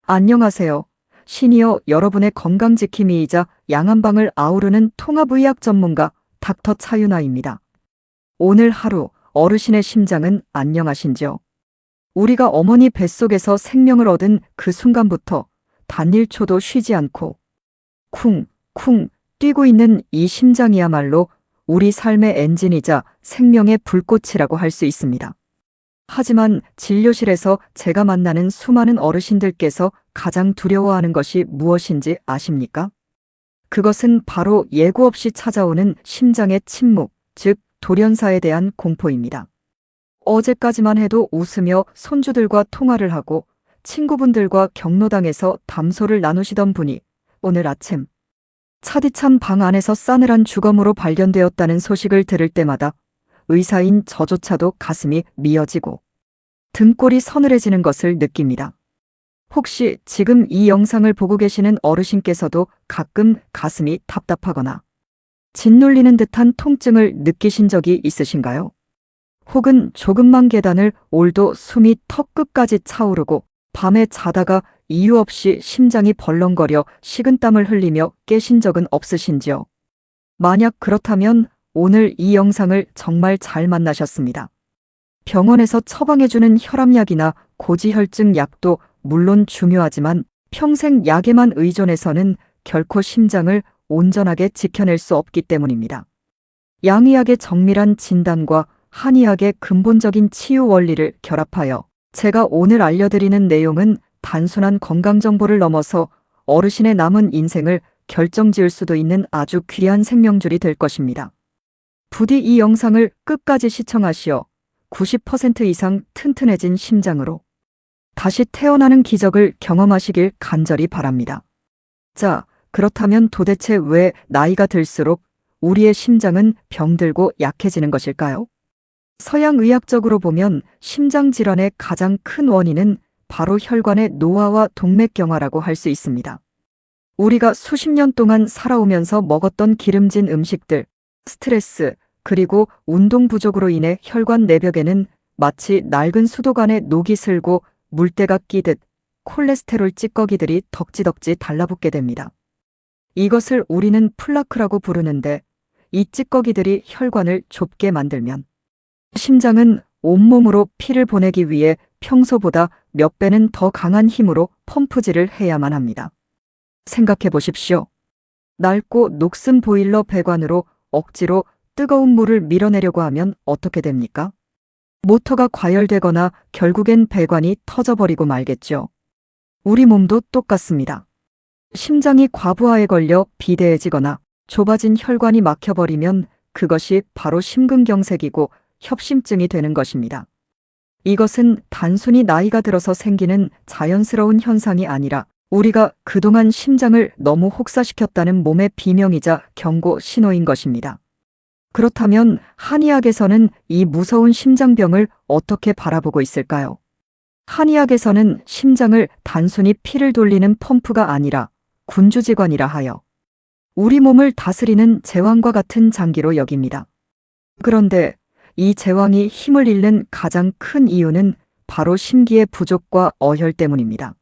안녕하세요. 시니어 여러분의 건강지킴이이자 양한방을 아우르는 통합의학 전문가 닥터 차윤아입니다. 오늘 하루 어르신의 심장은 안녕하신지요? 우리가 어머니 뱃속에서 생명을 얻은 그 순간부터 단 1초도 쉬지 않고 쿵쿵 뛰고 있는 이 심장이야말로 우리 삶의 엔진이자 생명의 불꽃이라고 할 수 있습니다. 하지만 진료실에서 제가 만나는 수많은 어르신들께서 가장 두려워하는 것이 무엇인지 아십니까? 그것은 바로 예고 없이 찾아오는 심장의 침묵, 즉 돌연사에 대한 공포입니다. 어제까지만 해도 웃으며 손주들과 통화를 하고 친구분들과 경로당에서 담소를 나누시던 분이 오늘 아침 차디찬 방 안에서 싸늘한 주검으로 발견되었다는 소식을 들을 때마다 의사인 저조차도 가슴이 미어지고 등골이 서늘해지는 것을 느낍니다. 혹시 지금 이 영상을 보고 계시는 어르신께서도 가끔 가슴이 답답하거나 짓눌리는 듯한 통증을 느끼신 적이 있으신가요? 혹은 조금만 계단을 올도 숨이 턱끝까지 차오르고 밤에 자다가 이유 없이 심장이 벌렁거려 식은땀을 흘리며 깨신 적은 없으신지요? 만약 그렇다면 오늘 이 영상을 정말 잘 만나셨습니다. 병원에서 처방해주는 혈압약이나 고지혈증 약도 물론 중요하지만 평생 약에만 의존해서는 결코 심장을 온전하게 지켜낼 수 없기 때문입니다. 양의학의 정밀한 진단과 한의학의 근본적인 치유 원리를 결합하여 제가 오늘 알려드리는 내용은 단순한 건강정보를 넘어서 어르신의 남은 인생을 결정지을 수도 있는 아주 귀한 생명줄이 될 것입니다. 부디 이 영상을 끝까지 시청하시어 90% 이상 튼튼해진 심장으로 다시 태어나는 기적을 경험하시길 간절히 바랍니다. 자, 그렇다면 도대체 왜 나이가 들수록 우리의 심장은 병들고 약해지는 것일까요? 서양의학적으로 보면 심장 질환의 가장 큰 원인은 바로 혈관의 노화와 동맥경화라고 할 수 있습니다. 우리가 수십 년 동안 살아오면서 먹었던 기름진 음식들, 스트레스, 그리고 운동 부족으로 인해 혈관 내벽에는 마치 낡은 수도관에 녹이 슬고 물때가 끼듯 콜레스테롤 찌꺼기들이 덕지덕지 달라붙게 됩니다. 이것을 우리는 플라크라고 부르는데 이 찌꺼기들이 혈관을 좁게 만들면 심장은 온몸으로 피를 보내기 위해 평소보다 몇 배는 더 강한 힘으로 펌프질을 해야만 합니다. 생각해 보십시오. 낡고 녹슨 보일러 배관으로 억지로 뜨거운 물을 밀어내려고 하면 어떻게 됩니까? 모터가 과열되거나 결국엔 배관이 터져버리고 말겠죠. 우리 몸도 똑같습니다. 심장이 과부하에 걸려 비대해지거나 좁아진 혈관이 막혀버리면 그것이 바로 심근경색이고 협심증이 되는 것입니다. 이것은 단순히 나이가 들어서 생기는 자연스러운 현상이 아니라 우리가 그동안 심장을 너무 혹사시켰다는 몸의 비명이자 경고 신호인 것입니다. 그렇다면 한의학에서는 이 무서운 심장병을 어떻게 바라보고 있을까요? 한의학에서는 심장을 단순히 피를 돌리는 펌프가 아니라 군주지관이라 하여 우리 몸을 다스리는 제왕과 같은 장기로 여깁니다. 그런데 이 제왕이 힘을 잃는 가장 큰 이유는 바로 심기의 부족과 어혈 때문입니다.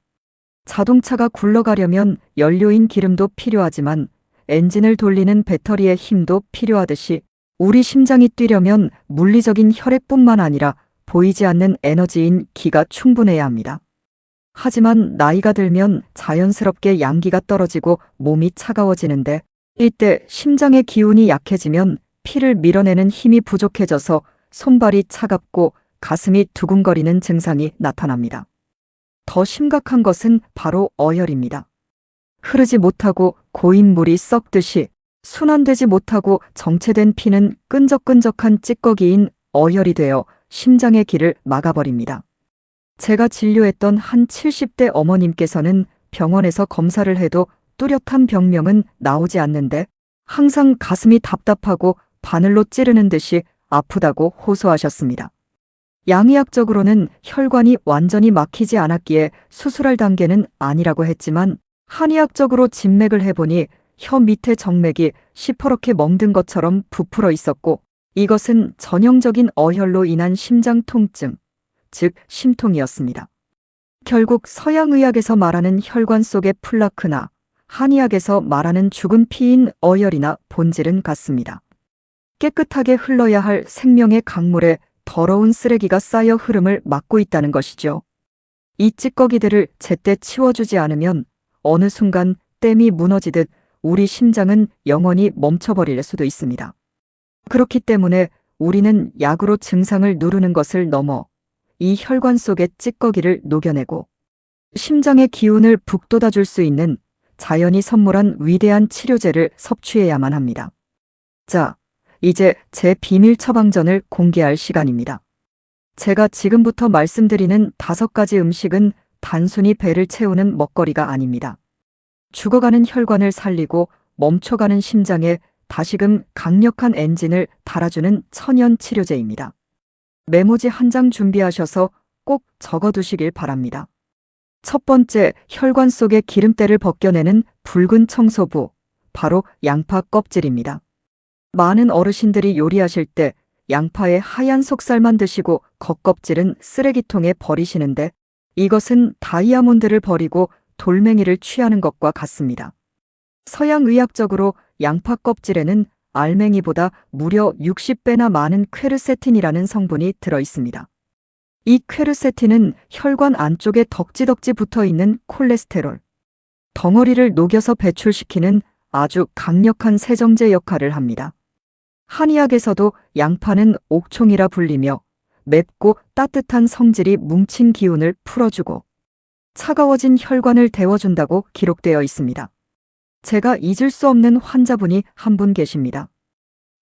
자동차가 굴러가려면 연료인 기름도 필요하지만 엔진을 돌리는 배터리의 힘도 필요하듯이 우리 심장이 뛰려면 물리적인 혈액뿐만 아니라 보이지 않는 에너지인 기가 충분해야 합니다. 하지만 나이가 들면 자연스럽게 양기가 떨어지고 몸이 차가워지는데 이때 심장의 기운이 약해지면 피를 밀어내는 힘이 부족해져서 손발이 차갑고 가슴이 두근거리는 증상이 나타납니다. 더 심각한 것은 바로 어혈입니다. 흐르지 못하고 고인 물이 썩듯이 순환되지 못하고 정체된 피는 끈적끈적한 찌꺼기인 어혈이 되어 심장의 길을 막아버립니다. 제가 진료했던 한 70대 어머님께서는 병원에서 검사를 해도 뚜렷한 병명은 나오지 않는데 항상 가슴이 답답하고 바늘로 찌르는 듯이 아프다고 호소하셨습니다. 양의학적으로는 혈관이 완전히 막히지 않았기에 수술할 단계는 아니라고 했지만 한의학적으로 진맥을 해보니 혀 밑에 정맥이 시퍼렇게 멍든 것처럼 부풀어 있었고 이것은 전형적인 어혈로 인한 심장 통증, 즉 심통이었습니다. 결국 서양의학에서 말하는 혈관 속의 플라크나 한의학에서 말하는 죽은 피인 어혈이나 본질은 같습니다. 깨끗하게 흘러야 할 생명의 강물에 더러운 쓰레기가 쌓여 흐름을 막고 있다는 것이죠. 이 찌꺼기들을 제때 치워주지 않으면 어느 순간 댐이 무너지듯 우리 심장은 영원히 멈춰버릴 수도 있습니다. 그렇기 때문에 우리는 약으로 증상을 누르는 것을 넘어 이 혈관 속의 찌꺼기를 녹여내고 심장의 기운을 북돋아줄 수 있는 자연이 선물한 위대한 치료제를 섭취해야만 합니다. 자, 이제 제 비밀 처방전을 공개할 시간입니다. 제가 지금부터 말씀드리는 5가지 음식은 단순히 배를 채우는 먹거리가 아닙니다. 죽어가는 혈관을 살리고 멈춰가는 심장에 다시금 강력한 엔진을 달아주는 천연 치료제입니다. 메모지 한 장 준비하셔서 꼭 적어두시길 바랍니다. 첫 번째, 혈관 속의 기름때를 벗겨내는 붉은 청소부, 바로 양파 껍질입니다. 많은 어르신들이 요리하실 때 양파의 하얀 속살만 드시고 겉껍질은 쓰레기통에 버리시는데 이것은 다이아몬드를 버리고 돌멩이를 취하는 것과 같습니다. 서양의학적으로 양파 껍질에는 알맹이보다 무려 60배나 많은 퀘르세틴이라는 성분이 들어 있습니다. 이 퀘르세틴은 혈관 안쪽에 덕지덕지 붙어있는 콜레스테롤, 덩어리를 녹여서 배출시키는 아주 강력한 세정제 역할을 합니다. 한의학에서도 양파는 옥총이라 불리며 맵고 따뜻한 성질이 뭉친 기운을 풀어주고 차가워진 혈관을 데워준다고 기록되어 있습니다. 제가 잊을 수 없는 환자분이 한 분 계십니다.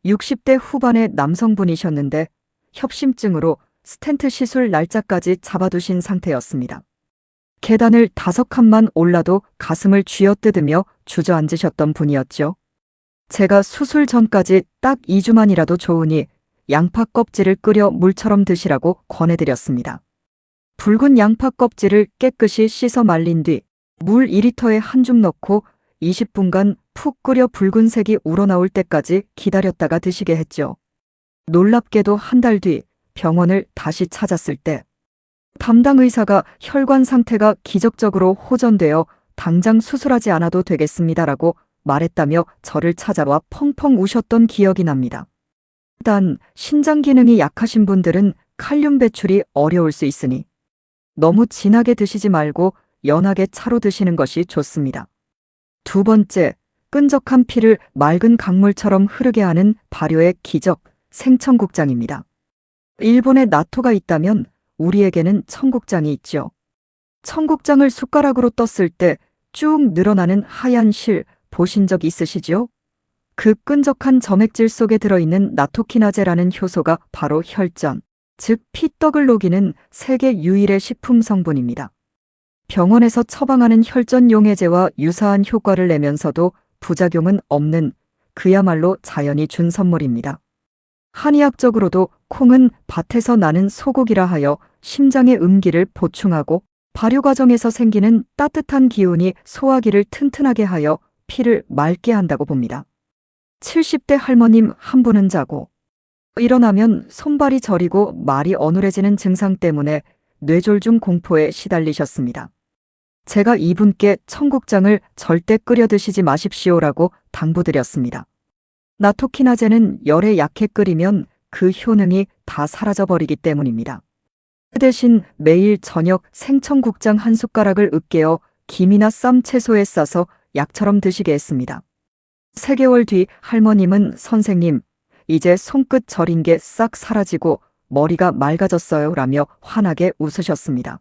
60대 후반의 남성분이셨는데 협심증으로 스텐트 시술 날짜까지 잡아두신 상태였습니다. 계단을 5칸만 올라도 가슴을 쥐어뜯으며 주저앉으셨던 분이었죠. 제가 수술 전까지 딱 2주만이라도 좋으니 양파 껍질을 끓여 물처럼 드시라고 권해드렸습니다. 붉은 양파 껍질을 깨끗이 씻어 말린 뒤 물 2리터에 한 줌 넣고 20분간 푹 끓여 붉은색이 우러나올 때까지 기다렸다가 드시게 했죠. 놀랍게도 한 달 뒤 병원을 다시 찾았을 때 담당 의사가 혈관 상태가 기적적으로 호전되어 당장 수술하지 않아도 되겠습니다라고 말했다며 저를 찾아와 펑펑 우셨던 기억이 납니다. 단 신장 기능이 약하신 분들은 칼륨 배출이 어려울 수 있으니 너무 진하게 드시지 말고 연하게 차로 드시는 것이 좋습니다. 두 번째, 끈적한 피를 맑은 강물처럼 흐르게 하는 발효의 기적, 생청국장입니다. 일본에 나토가 있다면 우리에게는 청국장이 있죠. 청국장을 숟가락으로 떴을 때 쭉 늘어나는 하얀 실 보신 적 있으시죠? 그 끈적한 점액질 속에 들어있는 나토키나제라는 효소가 바로 혈전, 즉 피떡을 녹이는 세계 유일의 식품 성분입니다. 병원에서 처방하는 혈전 용해제와 유사한 효과를 내면서도 부작용은 없는 그야말로 자연이 준 선물입니다. 한의학적으로도 콩은 밭에서 나는 소고기라 하여 심장의 음기를 보충하고 발효 과정에서 생기는 따뜻한 기운이 소화기를 튼튼하게 하여 피를 맑게 한다고 봅니다. 70대 할머님 한 분은 자고 일어나면 손발이 저리고 말이 어눌해지는 증상 때문에 뇌졸중 공포에 시달리셨습니다. 제가 이분께 청국장을 절대 끓여 드시지 마십시오라고 당부드렸습니다. 나토키나제는 열에 약해 끓이면 그 효능이 다 사라져버리기 때문입니다. 그 대신 매일 저녁 생청국장 한 숟가락을 으깨어 김이나 쌈 채소에 싸서 약처럼 드시게 했습니다. 3개월 뒤 할머님은 선생님, 이제 손끝 저린 게 싹 사라지고 머리가 맑아졌어요 라며 환하게 웃으셨습니다.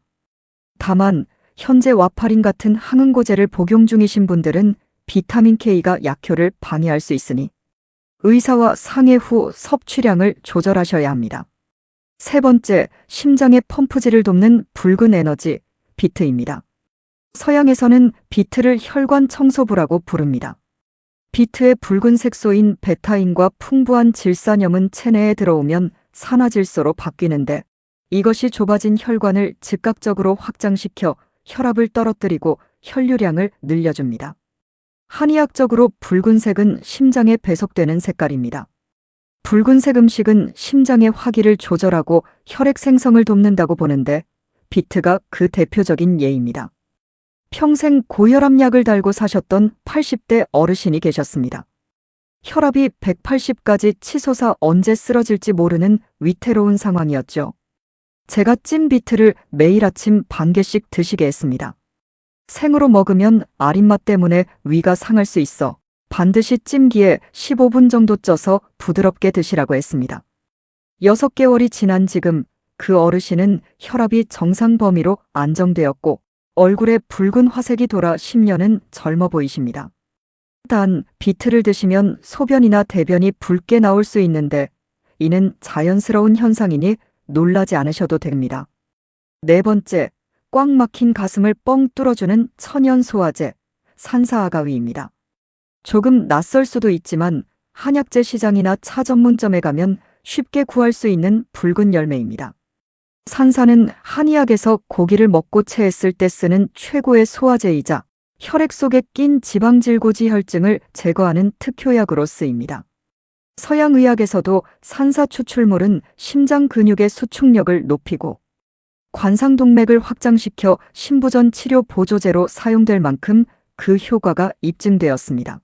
다만 현재 와파린 같은 항응고제를 복용 중이신 분들은 비타민 K가 약효를 방해할 수 있으니 의사와 상해 후 섭취량을 조절하셔야 합니다. 세 번째, 심장의 펌프질을 돕는 붉은 에너지, 비트입니다. 서양에서는 비트를 혈관 청소부라고 부릅니다. 비트의 붉은 색소인 베타인과 풍부한 질산염은 체내에 들어오면 산화질소로 바뀌는데 이것이 좁아진 혈관을 즉각적으로 확장시켜 혈압을 떨어뜨리고 혈류량을 늘려줍니다. 한의학적으로 붉은색은 심장에 배속되는 색깔입니다. 붉은색 음식은 심장의 화기를 조절하고 혈액 생성을 돕는다고 보는데 비트가 그 대표적인 예입니다. 평생 고혈압약을 달고 사셨던 80대 어르신이 계셨습니다. 혈압이 180까지 치솟아 언제 쓰러질지 모르는 위태로운 상황이었죠. 제가 찐 비트를 매일 아침 반 개씩 드시게 했습니다. 생으로 먹으면 아린맛 때문에 위가 상할 수 있어 반드시 찜기에 15분 정도 쪄서 부드럽게 드시라고 했습니다. 6개월이 지난 지금 그 어르신은 혈압이 정상 범위로 안정되었고 얼굴에 붉은 화색이 돌아 10년은 젊어 보이십니다. 단 비트를 드시면 소변이나 대변이 붉게 나올 수 있는데 이는 자연스러운 현상이니 놀라지 않으셔도 됩니다. 네 번째, 꽉 막힌 가슴을 뻥 뚫어주는 천연 소화제, 산사아가위입니다. 조금 낯설 수도 있지만 한약재 시장이나 차 전문점에 가면 쉽게 구할 수 있는 붉은 열매입니다. 산사는 한의학에서 고기를 먹고 체했을 때 쓰는 최고의 소화제이자 혈액 속에 낀 지방질고지 혈증을 제거하는 특효약으로 쓰입니다. 서양의학에서도 산사 추출물은 심장 근육의 수축력을 높이고 관상동맥을 확장시켜 신부전 치료 보조제로 사용될 만큼 그 효과가 입증되었습니다.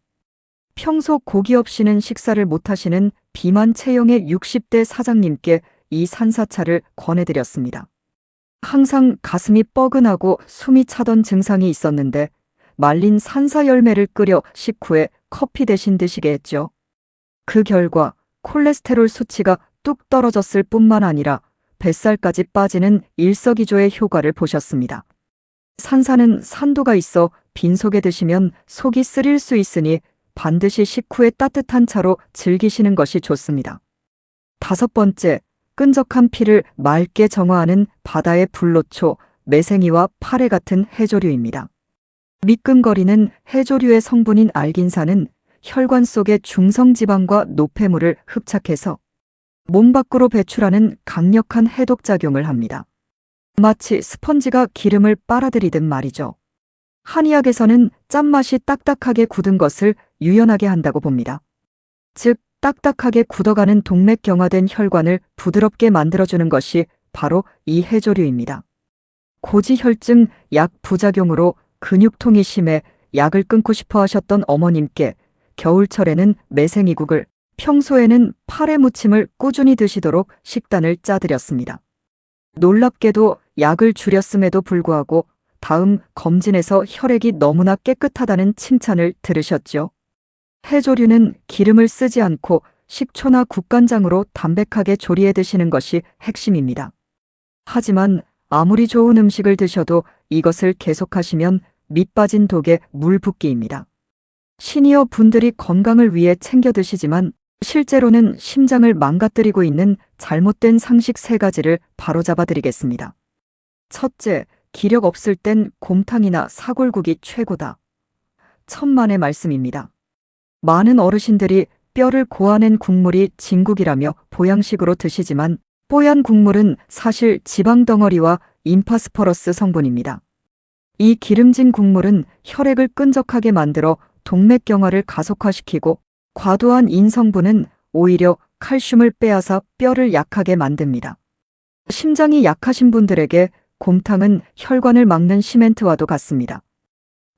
평소 고기 없이는 식사를 못하시는 비만 체형의 60대 사장님께 이 산사차를 권해드렸습니다. 항상 가슴이 뻐근하고 숨이 차던 증상이 있었는데 말린 산사 열매를 끓여 식후에 커피 대신 드시게 했죠. 그 결과 콜레스테롤 수치가 뚝 떨어졌을 뿐만 아니라 뱃살까지 빠지는 일석이조의 효과를 보셨습니다. 산사는 산도가 있어 빈속에 드시면 속이 쓰릴 수 있으니 반드시 식후에 따뜻한 차로 즐기시는 것이 좋습니다. 다섯 번째, 끈적한 피를 맑게 정화하는 바다의 불로초, 매생이와 파래 같은 해조류입니다. 미끈거리는 해조류의 성분인 알긴산은 혈관 속의 중성지방과 노폐물을 흡착해서 몸 밖으로 배출하는 강력한 해독작용을 합니다. 마치 스펀지가 기름을 빨아들이듯 말이죠. 한의학에서는 짠맛이 딱딱하게 굳은 것을 유연하게 한다고 봅니다. 즉, 딱딱하게 굳어가는 동맥경화된 혈관을 부드럽게 만들어주는 것이 바로 이 해조류입니다. 고지혈증 약 부작용으로 근육통이 심해 약을 끊고 싶어 하셨던 어머님께 겨울철에는 매생이국을, 평소에는 파래 무침을 꾸준히 드시도록 식단을 짜드렸습니다. 놀랍게도 약을 줄였음에도 불구하고 다음 검진에서 혈액이 너무나 깨끗하다는 칭찬을 들으셨죠. 해조류는 기름을 쓰지 않고 식초나 국간장으로 담백하게 조리해 드시는 것이 핵심입니다. 하지만 아무리 좋은 음식을 드셔도 이것을 계속하시면 밑 빠진 독에 물 붓기입니다. 시니어 분들이 건강을 위해 챙겨 드시지만 실제로는 심장을 망가뜨리고 있는 잘못된 상식 3가지를 바로잡아 드리겠습니다. 첫째, 기력 없을 땐 곰탕이나 사골국이 최고다. 천만의 말씀입니다. 많은 어르신들이 뼈를 고아낸 국물이 진국이라며 보양식으로 드시지만 뽀얀 국물은 사실 지방 덩어리와 임파스퍼러스 성분입니다. 이 기름진 국물은 혈액을 끈적하게 만들어 동맥경화를 가속화시키고 과도한 인성분은 오히려 칼슘을 빼앗아 뼈를 약하게 만듭니다. 심장이 약하신 분들에게 곰탕은 혈관을 막는 시멘트와도 같습니다.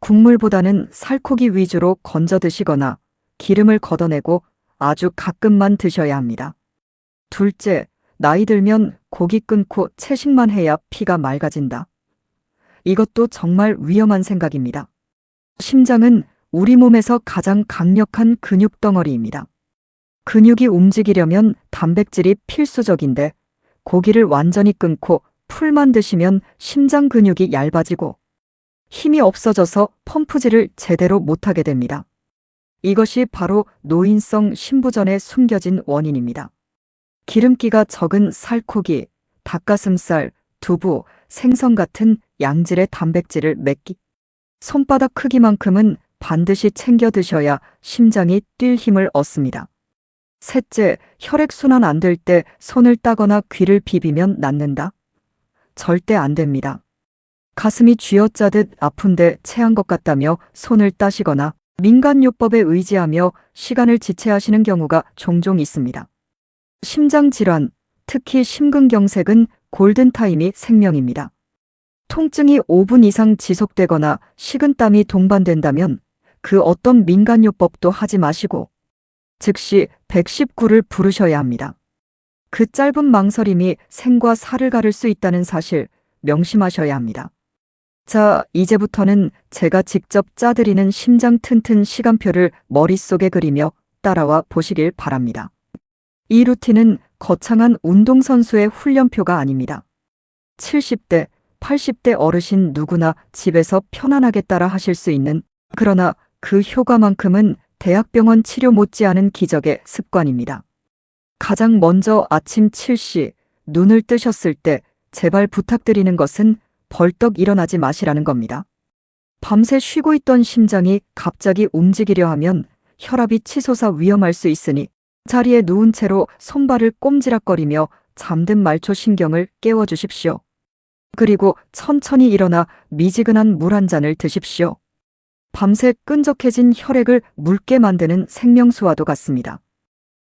국물보다는 살코기 위주로 건져 드시거나 기름을 걷어내고 아주 가끔만 드셔야 합니다. 둘째, 나이 들면 고기 끊고 채식만 해야 피가 맑아진다. 이것도 정말 위험한 생각입니다. 심장은 우리 몸에서 가장 강력한 근육 덩어리입니다. 근육이 움직이려면 단백질이 필수적인데 고기를 완전히 끊고 풀만 드시면 심장 근육이 얇아지고 힘이 없어져서 펌프질을 제대로 못하게 됩니다. 이것이 바로 노인성 신부전에 숨겨진 원인입니다. 기름기가 적은 살코기, 닭가슴살, 두부, 생선 같은 양질의 단백질을 몇 끼, 손바닥 크기만큼은 반드시 챙겨 드셔야 심장이 뛸 힘을 얻습니다. 셋째, 혈액순환 안 될 때 손을 따거나 귀를 비비면 낫는다? 절대 안 됩니다. 가슴이 쥐어짜듯 아픈데 체한 것 같다며 손을 따시거나 민간요법에 의지하며 시간을 지체하시는 경우가 종종 있습니다. 심장질환, 특히 심근경색은 골든타임이 생명입니다. 통증이 5분 이상 지속되거나 식은땀이 동반된다면 그 어떤 민간요법도 하지 마시고 즉시 119를 부르셔야 합니다. 그 짧은 망설임이 생과 사를 가를 수 있다는 사실 명심하셔야 합니다. 자, 이제부터는 제가 직접 짜드리는 심장 튼튼 시간표를 머릿속에 그리며 따라와 보시길 바랍니다. 이 루틴은 거창한 운동선수의 훈련표가 아닙니다. 70대, 80대 어르신 누구나 집에서 편안하게 따라 하실 수 있는, 그러나 그 효과만큼은 대학병원 치료 못지않은 기적의 습관입니다. 가장 먼저 아침 7시 눈을 뜨셨을 때 제발 부탁드리는 것은 벌떡 일어나지 마시라는 겁니다. 밤새 쉬고 있던 심장이 갑자기 움직이려 하면 혈압이 치솟아 위험할 수 있으니 자리에 누운 채로 손발을 꼼지락거리며 잠든 말초 신경을 깨워주십시오. 그리고 천천히 일어나 미지근한 물 한 잔을 드십시오. 밤새 끈적해진 혈액을 묽게 만드는 생명수와도 같습니다.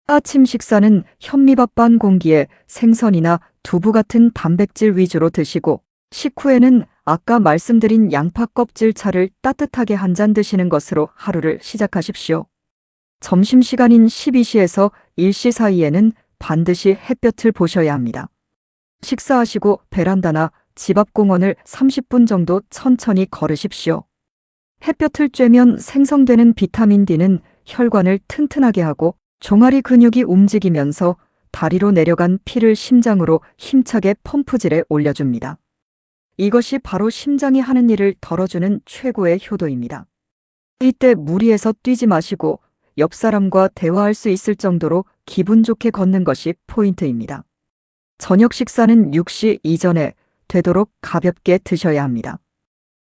아침 식사는 현미밥 반 공기에 생선이나 두부 같은 단백질 위주로 드시고 식후에는 아까 말씀드린 양파 껍질 차를 따뜻하게 한 잔 드시는 것으로 하루를 시작하십시오. 점심시간인 12시에서 1시 사이에는 반드시 햇볕을 보셔야 합니다. 식사하시고 베란다나 집 앞 공원을 30분 정도 천천히 걸으십시오. 햇볕을 쬐면 생성되는 비타민 D는 혈관을 튼튼하게 하고 종아리 근육이 움직이면서 다리로 내려간 피를 심장으로 힘차게 펌프질에 올려줍니다. 이것이 바로 심장이 하는 일을 덜어주는 최고의 효도입니다. 이때 무리해서 뛰지 마시고 옆 사람과 대화할 수 있을 정도로 기분 좋게 걷는 것이 포인트입니다. 저녁 식사는 6시 이전에 되도록 가볍게 드셔야 합니다.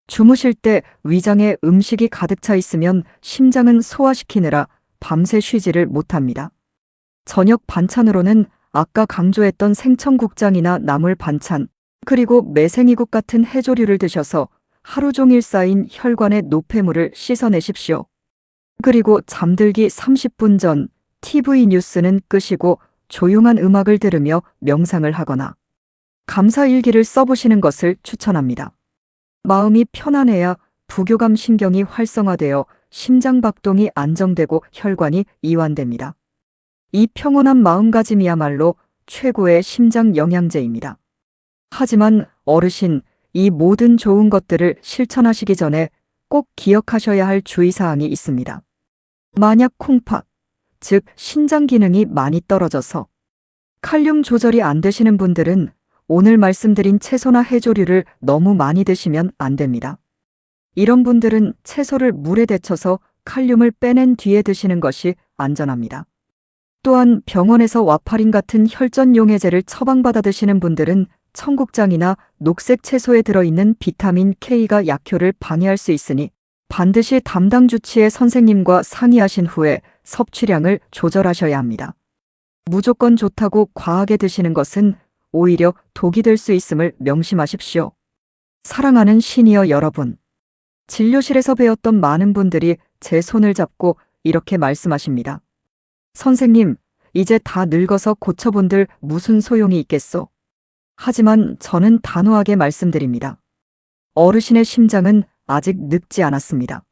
주무실 때 위장에 음식이 가득 차 있으면 심장은 소화시키느라 밤새 쉬지를 못합니다. 저녁 반찬으로는 아까 강조했던 생청국장이나 나물 반찬, 그리고 매생이국 같은 해조류를 드셔서 하루 종일 쌓인 혈관의 노폐물을 씻어내십시오. 그리고 잠들기 30분 전 TV 뉴스는 끄시고 조용한 음악을 들으며 명상을 하거나 감사일기를 써보시는 것을 추천합니다. 마음이 편안해야 부교감 신경이 활성화되어 심장박동이 안정되고 혈관이 이완됩니다. 이 평온한 마음가짐이야말로 최고의 심장 영양제입니다. 하지만 어르신, 이 모든 좋은 것들을 실천하시기 전에 꼭 기억하셔야 할 주의사항이 있습니다. 만약 콩팥, 즉 신장 기능이 많이 떨어져서 칼륨 조절이 안 되시는 분들은 오늘 말씀드린 채소나 해조류를 너무 많이 드시면 안 됩니다. 이런 분들은 채소를 물에 데쳐서 칼륨을 빼낸 뒤에 드시는 것이 안전합니다. 또한 병원에서 와파린 같은 혈전용해제를 처방받아 드시는 분들은 청국장이나 녹색 채소에 들어있는 비타민 K가 약효를 방해할 수 있으니 반드시 담당 주치의 선생님과 상의하신 후에 섭취량을 조절하셔야 합니다. 무조건 좋다고 과하게 드시는 것은 오히려 독이 될 수 있음을 명심하십시오. 사랑하는 시니어 여러분, 진료실에서 배웠던 많은 분들이 제 손을 잡고 이렇게 말씀하십니다. 선생님, 이제 다 늙어서 고쳐본들 무슨 소용이 있겠소? 하지만 저는 단호하게 말씀드립니다. 어르신의 심장은 아직 늙지 않았습니다.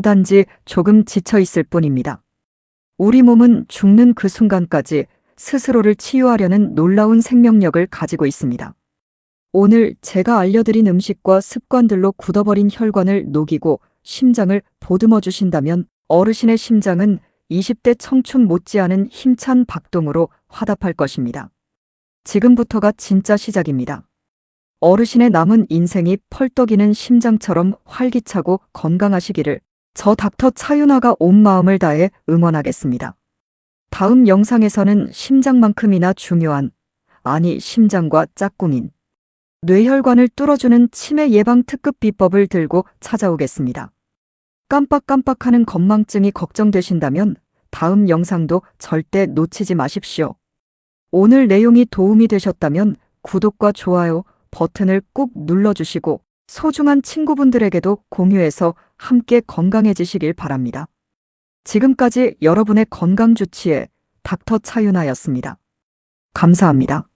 단지 조금 지쳐 있을 뿐입니다. 우리 몸은 죽는 그 순간까지 스스로를 치유하려는 놀라운 생명력을 가지고 있습니다. 오늘 제가 알려드린 음식과 습관들로 굳어버린 혈관을 녹이고 심장을 보듬어 주신다면 어르신의 심장은 20대 청춘 못지않은 힘찬 박동으로 화답할 것입니다. 지금부터가 진짜 시작입니다. 어르신의 남은 인생이 펄떡이는 심장처럼 활기차고 건강하시기를 저 닥터 차윤아가 온 마음을 다해 응원하겠습니다. 다음 영상에서는 심장만큼이나 중요한, 아니 심장과 짝꿍인 뇌혈관을 뚫어주는 치매 예방 특급 비법을 들고 찾아오겠습니다. 깜빡깜빡하는 건망증이 걱정되신다면 다음 영상도 절대 놓치지 마십시오. 오늘 내용이 도움이 되셨다면 구독과 좋아요 버튼을 꾹 눌러주시고 소중한 친구분들에게도 공유해서 함께 건강해지시길 바랍니다. 지금까지 여러분의 건강 주치의 닥터 차윤아였습니다. 감사합니다.